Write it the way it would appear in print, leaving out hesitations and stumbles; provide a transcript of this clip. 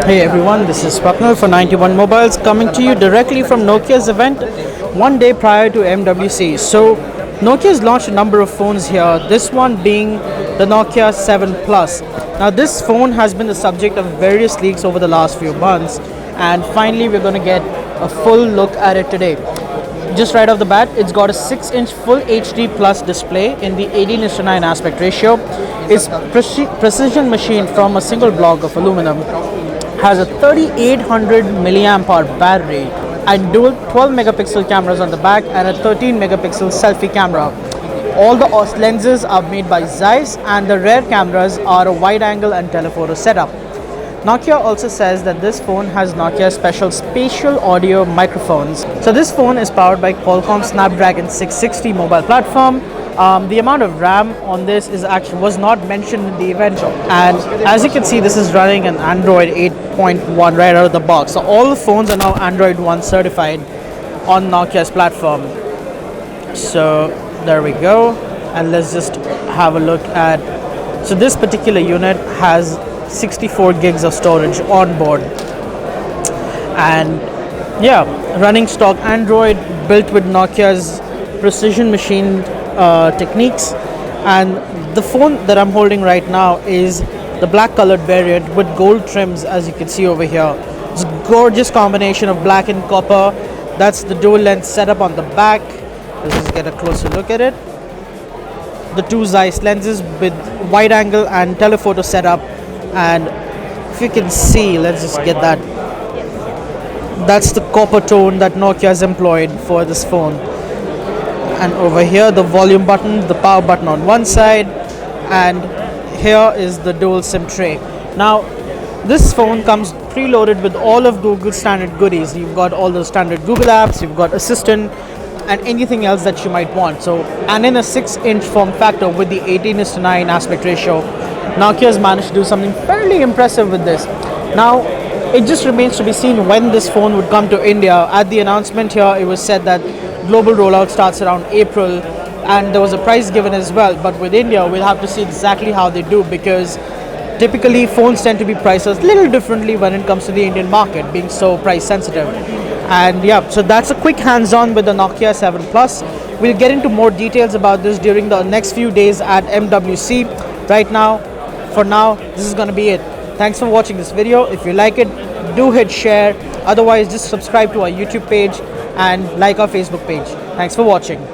Hey everyone, this is Swapnil for 91 Mobiles coming to you directly from Nokia's event one day prior to MWC. So, Nokia's launched a number of phones here, this one being the Nokia 7 Plus. Now, this phone has been the subject of various leaks over the last few months, and finally, we're going to get a full look at it today. Just right off the bat, it's got a 6-inch full HD plus display in the 18:9 aspect ratio. It's precision machined from a single block of aluminum. Has a 3800 milliamp hour battery and dual 12 megapixel cameras on the back and a 13 megapixel selfie camera. All the lenses are made by Zeiss and the rear cameras are a wide angle and telephoto setup. Nokia also says that this phone has Nokia special spatial audio microphones. So this phone is powered by Qualcomm Snapdragon 660 mobile platform. The amount of RAM on this was not mentioned in the event, and as you can see, this is running an Android 8.1 right out of the box. So all the phones are now Android 1 certified on Nokia's platform. So there we go, and let's just have a look at. So this particular unit has 64 gigs of storage on board, and yeah, running stock Android built with Nokia's precision machined techniques. And the phone that I'm holding right now is the black colored variant with gold trims, as you can see over here. It's a gorgeous combination of black and copper. That's the dual lens setup on the back. Let's just get a closer look at it. The two Zeiss lenses with wide angle and telephoto setup, and if you can see, let's just get that. That's the copper tone that Nokia has employed for this phone. And over here, the volume button, the power button on one side, and here is the dual SIM tray. Now, this phone comes preloaded with all of Google's standard goodies. You've got all the standard Google apps, you've got Assistant, and anything else that you might want. So, and in a 6-inch form factor with the 18:9 aspect ratio, Nokia has managed to do something fairly impressive with this. Now, it just remains to be seen when this phone would come to India. At the announcement here, it was said that global rollout starts around April, and there was a price given as well. But with India, we'll have to see exactly how they do, because typically phones tend to be priced a little differently when it comes to the Indian market, being so price sensitive. And yeah, so that's a quick hands-on with the Nokia 7 Plus. We'll get into more details about this during the next few days at MWC. For now, this is going to be it. Thanks for watching this video. If you like it, do hit share. Otherwise, just subscribe to our YouTube page and like our Facebook page. Thanks for watching.